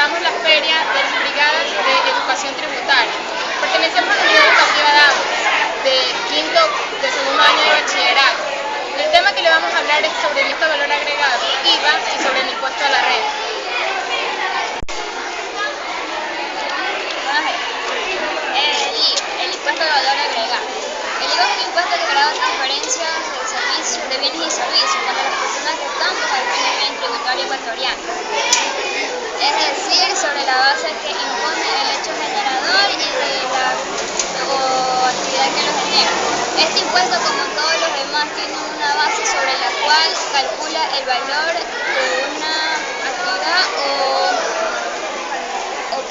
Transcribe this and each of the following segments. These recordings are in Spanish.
organizamos la Feria de las Brigadas de Educación Tributaria. Pertenecemos a la Unidad Educativa de quinto, de segundo año de bachillerato. El tema que le vamos a hablar es sobre el impuesto de valor agregado, IVA, y sobre el impuesto a la renta. El impuesto de valor agregado. El IVA es un impuesto que grava transferencias de servicios, de bienes y servicios cuando las personas restantes al régimen tributario ecuatoriano. Es decir, sobre la base que impone el hecho generador y de la actividad que lo genera. Este impuesto, como todos los demás, tiene una base sobre la cual calcula el valor de una actividad o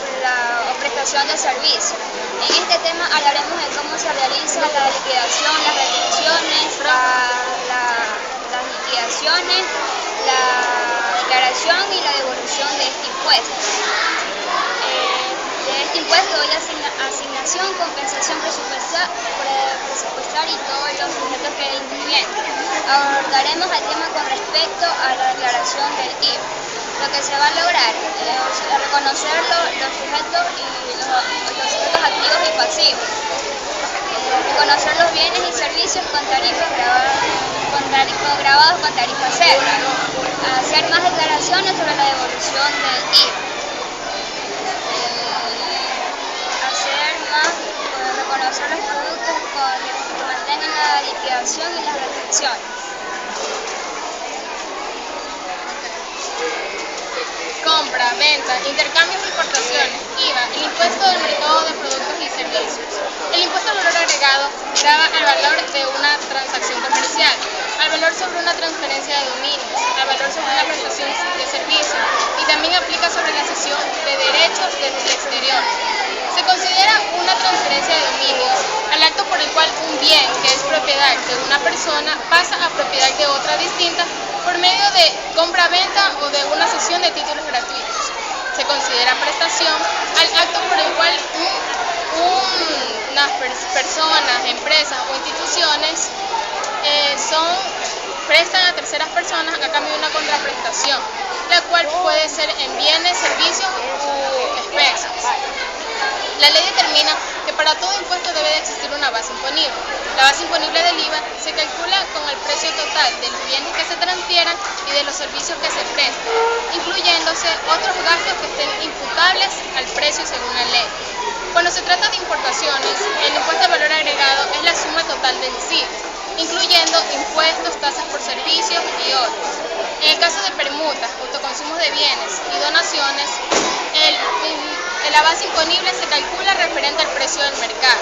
prestación de servicio. En este tema hablaremos de cómo se realiza la liquidación, las retenciones, las liquidaciones, la declaración y la devolución de este impuesto. De este impuesto hay asignación, compensación presupuestal y todos los sujetos que intervienen. Abordaremos el tema con respecto a la declaración del IVA. Lo que se va a lograr es reconocer los sujetos los sujetos activos y pasivos. Reconocer los bienes y servicios con tarifas grabados con tarifa cero. Hacer más declaraciones sobre la devolución del IVA. Reconocer los productos que mantengan la liquidación y las retenciones. Compra, venta, intercambios e importaciones, IVA, el impuesto del mercado de productos y servicios. El impuesto al valor agregado grava el valor de una transacción comercial, al valor sobre una transferencia de dominios, al valor sobre una prestación de servicio y también aplica sobre la cesión de derechos desde el exterior. Se considera una transferencia de dominios al acto por el cual un bien que es propiedad de una persona pasa a propiedad de otra distinta por medio de compra-venta o de una cesión de títulos gratuitos. Se considera prestación al acto por el cual unas personas, empresas o instituciones prestan a terceras personas a cambio de una contraprestación, la cual puede ser en bienes, servicios u especies. La ley determina que para todo impuesto debe de existir una base imponible. La base imponible del IVA se calcula con el precio total de los bienes que se transfieran y de los servicios que se prestan, incluyéndose otros gastos que estén imputables al precio según la ley. Cuando se trata de importaciones, el impuesto de valor agregado es la suma total del IVA, incluyendo impuestos, tasas por servicios y otros. En el caso de permutas, autoconsumos de bienes y donaciones, la base imponible se calcula referente al precio del mercado.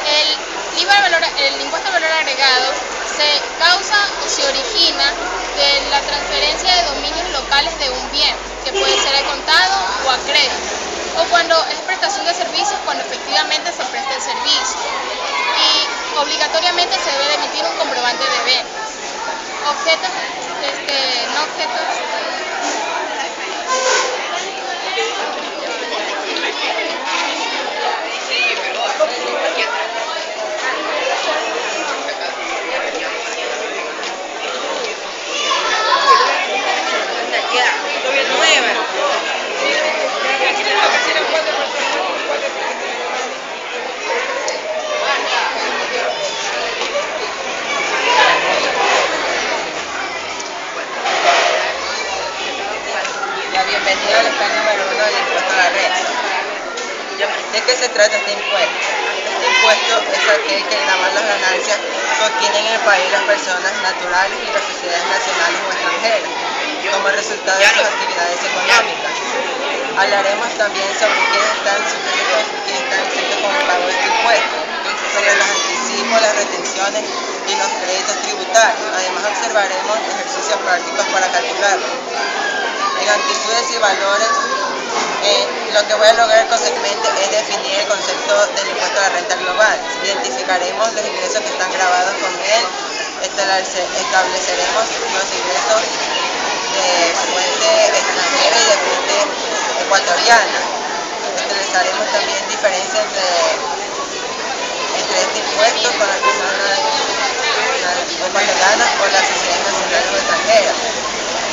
El impuesto de valor agregado se causa o se origina de la transferencia de dominios locales de un bien, que puede ser a contado o a crédito, o cuando es prestación de servicios, cuando efectivamente se presta el servicio. Y obligatoriamente se debe de emitir un comprobante de ventas. Objetos, no objetos. Bienvenido al stand número 1 del impuesto a la renta. ¿De qué se trata este impuesto? Este impuesto es aquel que grava las ganancias que obtienen en el país las personas naturales y las sociedades nacionales o extranjeras, como resultado de sus actividades económicas. Hablaremos también sobre quiénes están sujetos con el pago de este impuesto, sobre los anticipos, las retenciones y los créditos tributarios. Además observaremos ejercicios prácticos para calcularlo. En actitudes y valores, lo que voy a lograr consecuentemente es definir el concepto del impuesto a la renta global. Identificaremos los ingresos que están grabados con él, estableceremos los ingresos de fuente extranjera y de fuente ecuatoriana. Estableceremos también diferencia entre este impuesto con las personas ecuatorianas o las sociedades nacionales o extranjeras.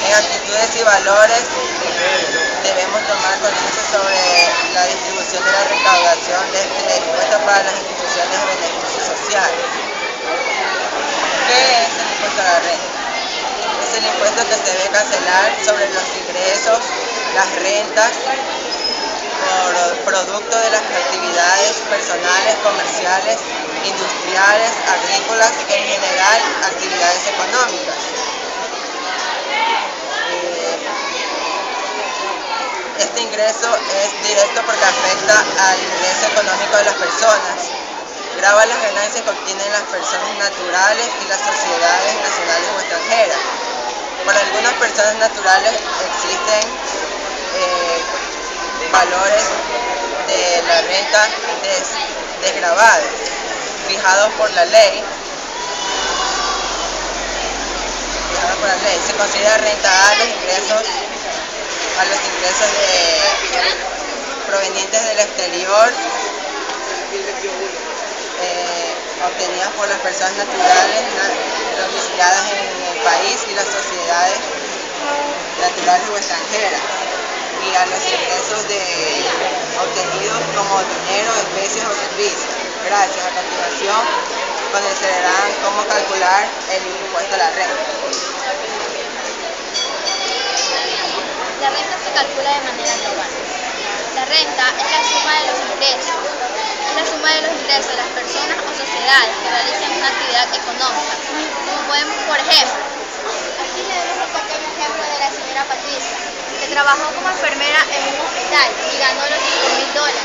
En actitudes y valores debemos tomar conciencia sobre la distribución de la recaudación de este impuesto para las instituciones de beneficio social. ¿Qué es el impuesto a la renta? Es el impuesto que se debe cancelar sobre los ingresos, las rentas, por producto de las actividades personales, comerciales, industriales, agrícolas, en general, actividades económicas. Este ingreso es directo porque afecta al ingreso económico de las personas. Grava las ganancias que obtienen las personas naturales y las sociedades nacionales o extranjeras. Para algunas personas naturales existen valores de la renta desgravados, fijados por la ley. Se considera renta a los ingresos provenientes del exterior, obtenidas por las personas naturales domiciliadas en el país y las sociedades naturales o extranjeras, y a los ingresos obtenidos como dinero, especies o servicios. Gracias. A continuación conocerán cómo calcular el impuesto a la renta. La renta se calcula de manera global. La renta es la suma de los ingresos. Es la suma de los ingresos de las personas o sociedades que realizan una actividad económica. Como podemos, por ejemplo, aquí tenemos un pequeño ejemplo de la señora Patricia, que trabajó como enfermera en un hospital y ganó los $5.000.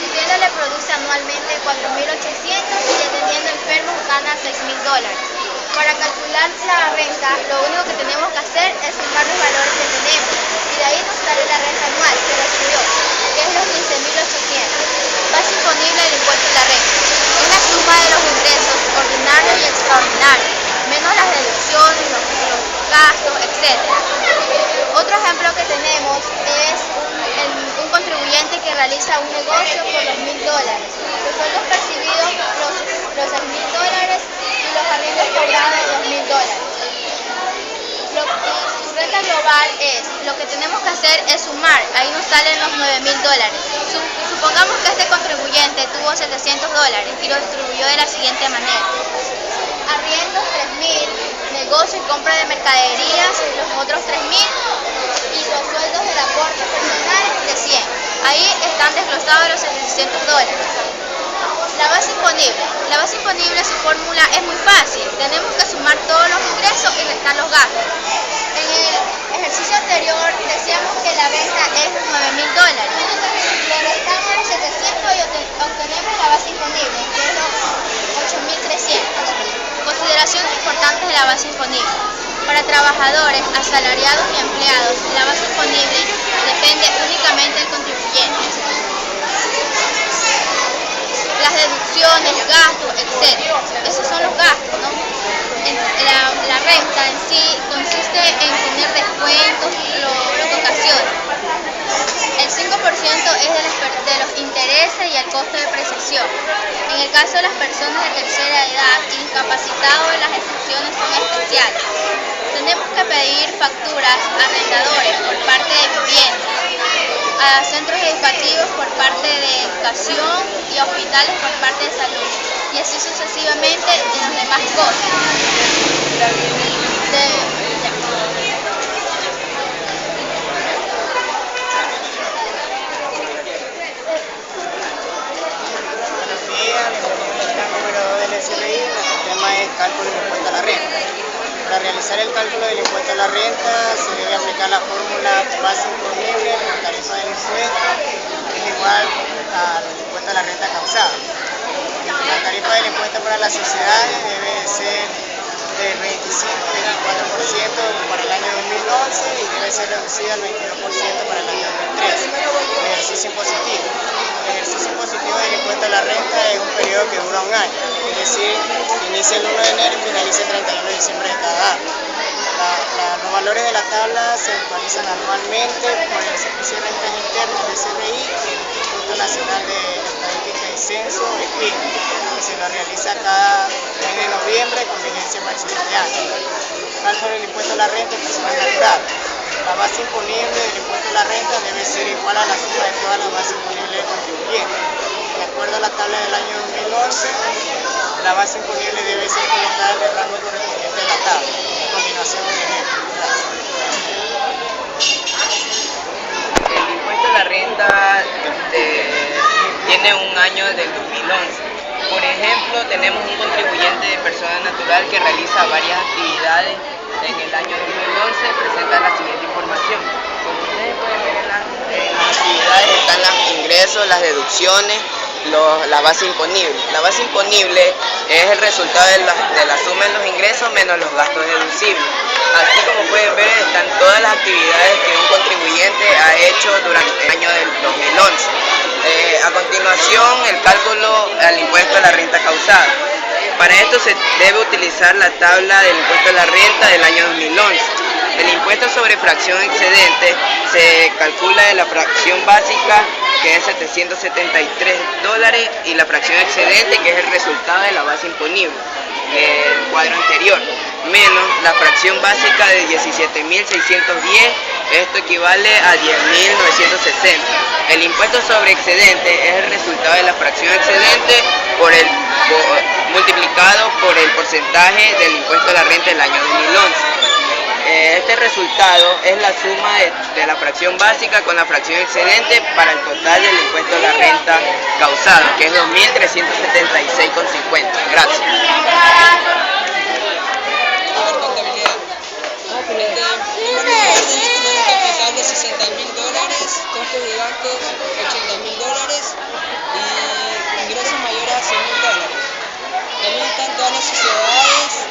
Su tienda le produce anualmente $4.800 y atendiendo enfermos gana $6.000. Para calcular la renta, lo único que tenemos que hacer es sumar los valores que tenemos y de ahí nos sale la renta anual que recibió, que es los $15.800. Base imponible del impuesto a la renta. Es la suma de los ingresos ordinarios y extraordinarios, menos las deducciones, los gastos, etc. Otro ejemplo que tenemos es un contribuyente que realiza un negocio por los $1.000. Los sueldos percibidos los $6.000 y los arriendos cobrados $2.000. Su renta global es, lo que tenemos que hacer es sumar, ahí nos salen los $9.000. Supongamos que este contribuyente tuvo $700 y lo distribuyó de la siguiente manera: arriendos $3.000, negocio y compra de mercaderías los otros $3.000 y los sueldos del aporte personal de $100. Ahí están desglosados los $700. La base imponible. La base imponible, su fórmula es muy fácil. Tenemos que sumar todos los ingresos y restar los gastos. En el ejercicio anterior decíamos que la renta es $9.000. Le restamos los 700 y obtenemos la base imponible, que es los 8.300. Consideraciones importantes de la base imponible. Para trabajadores, asalariados y empleados, la base imponible depende únicamente del contribuyente. Las deducciones, gastos, etc. Esos son los gastos, ¿no? La renta en sí consiste en tener descuentos, lo que ocasiona. El 5% es de los intereses y el costo de depreciación. En el caso de las personas de tercera edad y discapacitados, las excepciones son especiales. Tenemos que pedir facturas a arrendadores por parte de viviendas, a centros educativos por parte de educación y a hospitales por parte de salud, y así sucesivamente en las demás cosas. El tema es cálculo del impuesto a la renta. Para realizar el cálculo del impuesto a la renta se debe aplicar la fórmula base imponible por tarifa del impuesto, que es igual al impuesto a la renta causada. La tarifa del impuesto para las sociedades debe ser del 25-24% para el año 2011 y debe ser reducida al 22% para el año 2013. El ejercicio impositivo. El ejercicio impositivo del impuesto a la renta es un periodo que dura un año, es decir, inicia el 1 de enero y finaliza el 31 de diciembre de cada año. Los valores de la tabla se actualizan anualmente por el Servicio de Rentas Internas del SRI y el Instituto Nacional de Estadística y Censo, INE, que se lo realiza cada mes de noviembre con vigencia para el siguiente año. cálculo del impuesto a la renta de personas naturales. La base imponible del impuesto a la renta debe ser igual a la suma de todas las bases imponibles del contribuyente. De acuerdo a la tabla del año 2011, la base imponible debe ser colocada en el rango correspondiente de la tabla. A continuación, un ejemplo. El impuesto a la renta tiene un año del 2011. Por ejemplo, tenemos un contribuyente de persona natural que realiza varias actividades en el año 2011, presenta la siguiente información. Como ustedes pueden ver en las actividades están los ingresos, las deducciones, la base imponible. La base imponible es el resultado de la suma de los ingresos menos los gastos deducibles. Aquí, como pueden ver, están todas las actividades que un contribuyente ha hecho durante el año del 2011. A continuación, el cálculo al impuesto a la renta causada. Para esto se debe utilizar la tabla del impuesto a la renta del año 2011. El impuesto sobre fracción excedente se calcula de la fracción básica, que es $773, y la fracción excedente, que es el resultado de la base imponible, el cuadro anterior, menos la fracción básica de 17.610, esto equivale a 10.960. El impuesto sobre excedente es el resultado de la fracción excedente multiplicado por el porcentaje del impuesto a la renta del año 2011. Este resultado es la suma de la fracción básica con la fracción excedente para el total del impuesto a la renta causado, que es 2.376,50. Gracias. De $60.000, costos y gastos $80.000 y ingresos mayores a $100.000. También están todas las sociedades,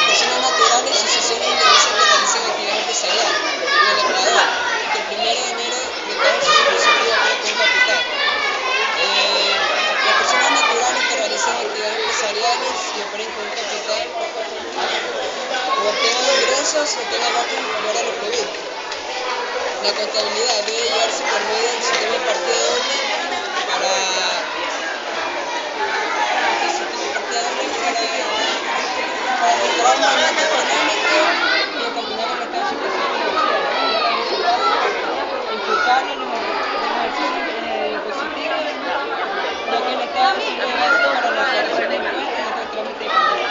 personas naturales y asociaciones independientes que realicen actividad empresarial en el Ecuador, que el 1 de enero de cada año se opera con capital. Las personas naturales que realizan actividades empresariales y operen con capital o obtengan ingresos o tengan gastos inferiores a lo previsto. La contabilidad debe llevarse por medio del sistema de partida doble para mejorar el movimiento económico y determinar el estado de situación financiera. Implicarlo en los ejercicios impositivos, ya que el Estado sirve de base para la declaración de impuestos y otros trámites de control.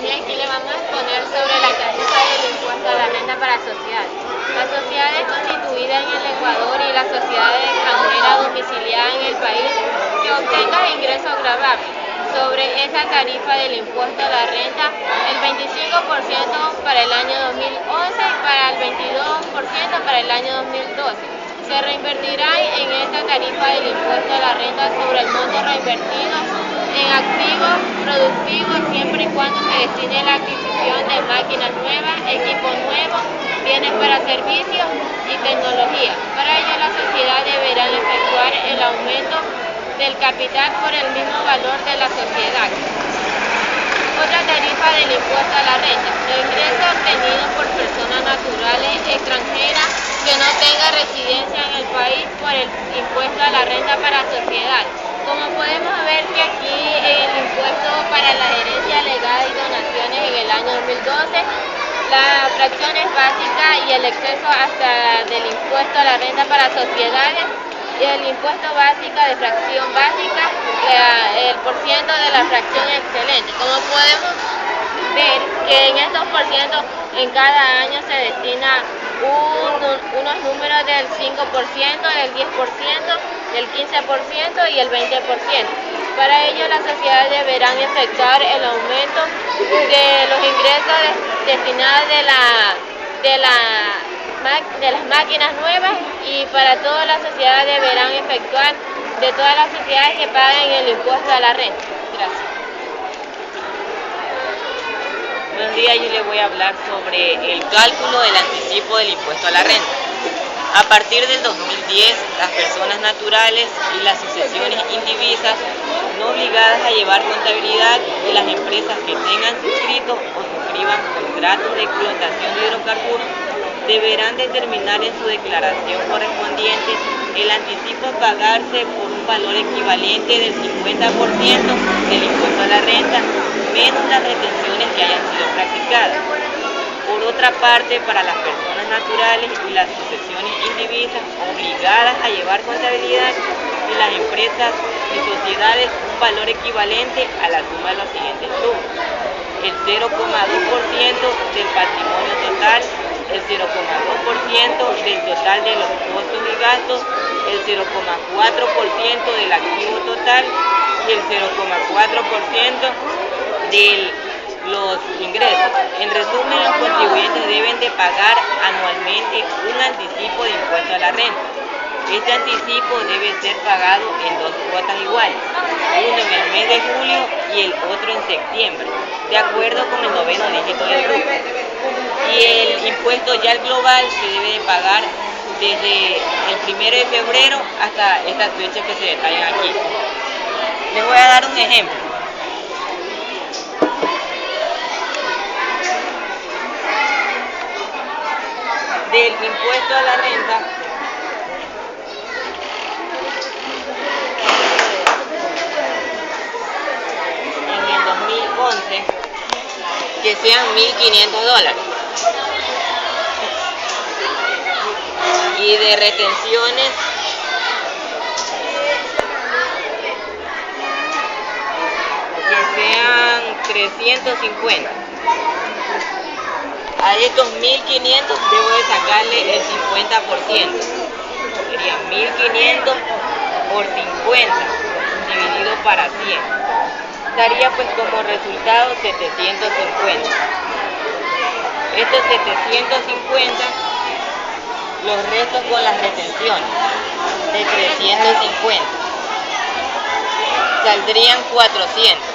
Aquí le vamos a exponer sobre la tarifa del impuesto a la renta para sociedades. Las sociedades constituidas en el Ecuador y las sociedades extranjeras domiciliadas en el país que obtengan ingresos gravables sobre esa tarifa del impuesto a la renta, el 25% para el año 2011 y para el 22% para el año 2012. Se reinvertirá en esta tarifa del impuesto a la renta sobre el monto reinvertido en activos productivos siempre y cuando se destine la adquisición de máquinas nuevas, equipos nuevos, bienes para servicios y tecnología. Para ello las sociedades deberán efectuar el aumento del capital por el mismo valor de la sociedad. Otra tarifa del impuesto a la renta: los ingresos obtenidos por personas naturales extranjeras que no tengan residencia en el país por el impuesto a la renta para sociedades. Como podemos ver que aquí el impuesto para la herencia legada y donaciones en el año 2012, las fracciones básicas y el exceso hasta del impuesto a la renta para sociedades, y el impuesto básico de fracción básica, el porciento de la fracción excelente. Como podemos ver que en estos porcientos en cada año se destina unos números del 5%, del 10%, del 15% y el 20%. Para ello las sociedades deberán efectuar el aumento de los ingresos destinados de las máquinas nuevas, y para todas las sociedades deberán efectuar de todas las sociedades que paguen el impuesto a la renta. Gracias. Buenos días, yo les voy a hablar sobre el cálculo del anticipo del impuesto a la renta. A partir del 2010, las personas naturales y las sucesiones indivisas no obligadas a llevar contabilidad de las empresas que tengan suscrito o suscriban contratos de explotación de hidrocarburos deberán determinar en su declaración correspondiente el anticipo a pagarse por un valor equivalente del 50% del impuesto a la renta, menos las retenciones que hayan sido practicadas. Por otra parte, para las personas naturales y las sucesiones indivisas obligadas a llevar contabilidad y las empresas y sociedades, un valor equivalente a la suma de los siguientes rubros: el 0,2% del patrimonio total, el 0,2% del total de los costos y gastos, el 0,4% del activo total y el 0,4% de los ingresos. En resumen, los contribuyentes deben de pagar anualmente un anticipo de impuesto a la renta. Este anticipo debe ser pagado en 2 cuotas iguales, uno en el mes de julio y el otro en septiembre, de acuerdo con el 9º dígito del RUC. Y el impuesto ya el global se debe de pagar desde el 1 de febrero hasta estas fechas que se detallan aquí. Les voy a dar un ejemplo. Del impuesto a la renta, en el 2011, que sean $1.500, y de retenciones que sean 350. A estos 1.500 debo de sacarle el 50%. Serían 1.500 por 50 dividido para 100. Daría pues como resultado 750. Estos 750 los resto con las retenciones de 350. Saldrían 400.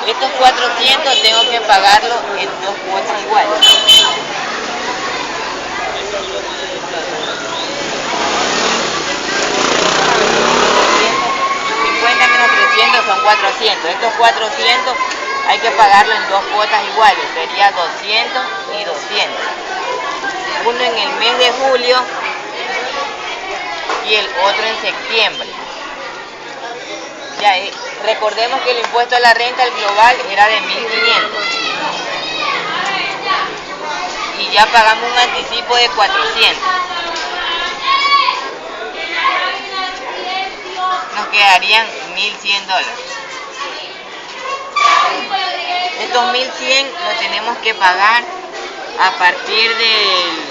Estos 400 tengo que pagarlo en 2 cuotas iguales. 50 menos 300 son 400. Estos 400 hay que pagarlo en 2 cuotas iguales. Sería 200 y 200. Uno en el mes de julio y el otro en septiembre. Ya, recordemos que el impuesto a la renta, el global, era de 1.500. Y ya pagamos un anticipo de 400. Nos quedarían $1.100. Estos 1.100 lo tenemos que pagar a partir del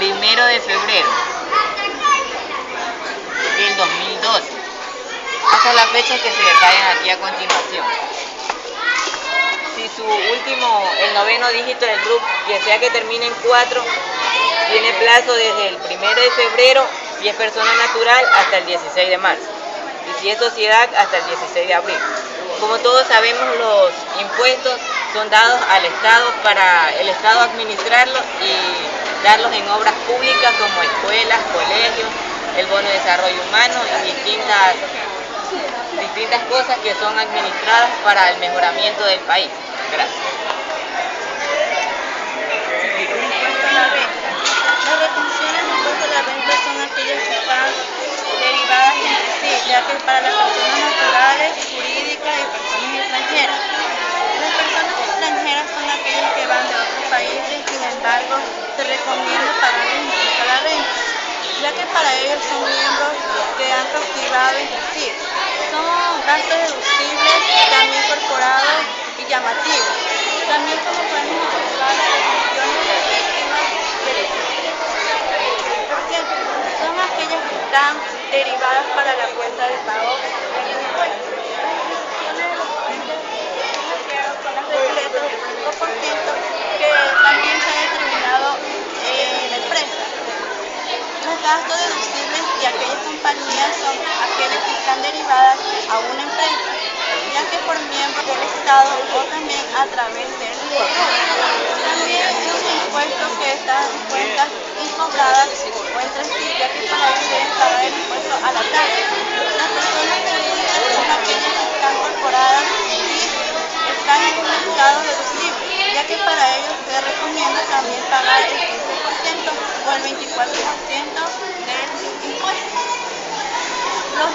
1 de febrero del 2012. Hasta las fechas que se detallan aquí a continuación. Si su último, el 9º dígito del RUC, que sea que termine en 4, tiene plazo desde el 1 de febrero, si es persona natural, hasta el 16 de marzo. Y si es sociedad, hasta el 16 de abril. Como todos sabemos, los impuestos son dados al Estado para el Estado administrarlos y darlos en obras públicas como escuelas, colegios, el bono de desarrollo humano y distintas cosas que son administradas para el mejoramiento del país. Gracias. Impuesto a la renta. Las retenciones de impuesto a la renta son aquellas que están derivadas entre sí, ya que para las personas naturales, jurídicas y personas extranjeras. Las personas extranjeras son aquellas que van de otros países, sin embargo, se recomienda pagar el impuesto a la renta, ya que para ellos son miembros que han cautivado, es decir, son gastos deducibles, también incorporados y llamativos. También como podemos observar las retenciones de víctimas del son aquellas que están derivadas para la cuenta de pago del impuesto. Con las reglas del 5% que también se ha determinado en la empresa. Los gastos deducibles de aquellas compañías son aquellas que están derivadas a una empresa, ya que por miembros del Estado o también a través del gobierno. También es un impuesto que está en cuentas incobradas o entre sí, ya que para ello deben pagar el impuesto a la tasa. Las personas jurídicas son aquellas que están corporadas y están en un estado deducible, ya ya que para ello se recomienda también pagar el 15% o el 24% del impuesto. Los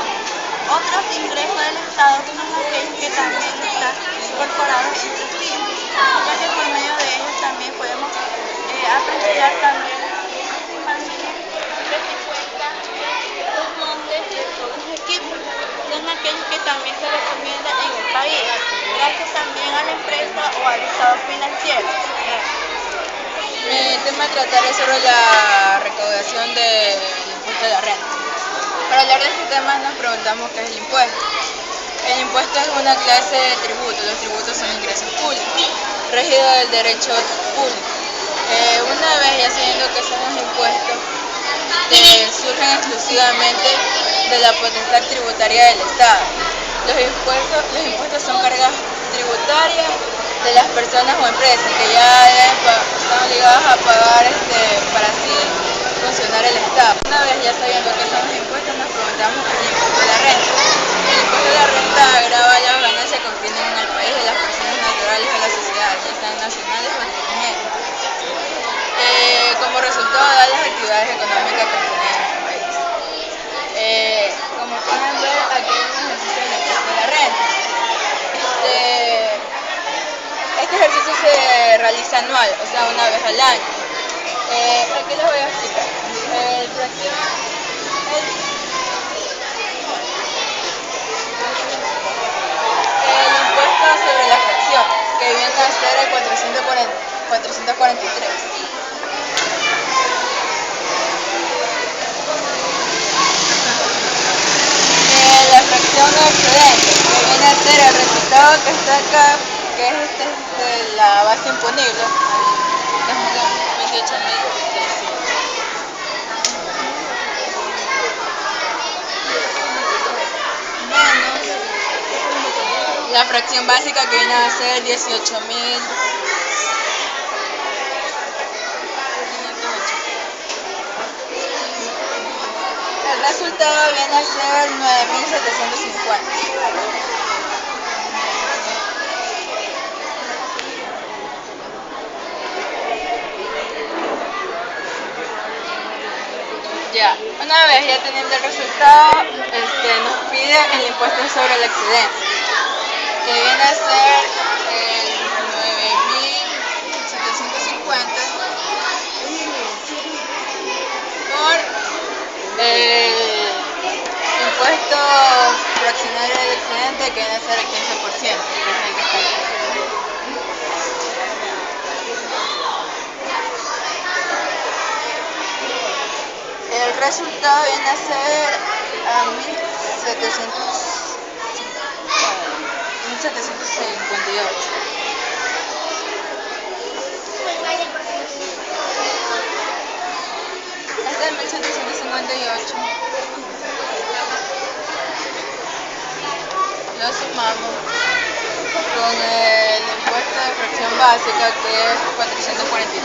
otros ingresos del Estado son aquellos que también están incorporados entre sí, ya que por medio de ellos también podemos apreciar también principalmente que se encuentran los montes de todos los equipos. Son aquellos que también se recomiendan en el país, gracias también a la empresa o al estado financiero. Mi tema a tratar es sobre la recaudación del impuesto a la renta. Para hablar de este tema nos preguntamos qué es el impuesto. El impuesto es una clase de tributo. Los tributos son ingresos públicos, regidos del derecho público. Una vez ya sabiendo que son los impuestos, surgen exclusivamente de la potestad tributaria del Estado. Los impuestos son cargas tributarias de las personas o empresas que ya están obligadas a pagar para así funcionar el Estado. Una vez ya sabiendo qué son los impuestos, nos preguntamos qué es el impuesto a la renta. El impuesto a la renta agrava las ganancias que obtienen en el país de las personas naturales o la sociedad, ya sean nacionales o extranjeras, como resultado de las actividades económicas que tienen en el país. Como pueden ver, aquí hay un ejercicio del impuesto a la renta. Este ejercicio se realiza anual, o sea, una vez al año. Aquí les voy a explicar. El impuesto sobre la fracción, que viene a ser el 443. La fracción de excedente, que viene a ser el resultado que está acá, que es la base imponible, 28.300. Menos la fracción básica, que viene a ser 18.000. El resultado viene a ser 9.750. Ya, una vez ya teniendo el resultado, nos pide el impuesto sobre la excedencia, que viene a ser el 9.750 por el impuesto fraccionario del excedente, que viene a ser el 15%, que es el que está aquí. El resultado viene a ser a 1.758. Este es 1.758. Lo sumamos con el impuesto de fracción básica, que es 443.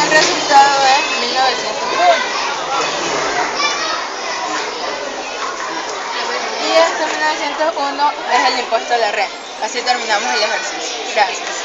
El resultado es 1901. Y este 1901 es el impuesto a la renta. Así terminamos el ejercicio. Gracias.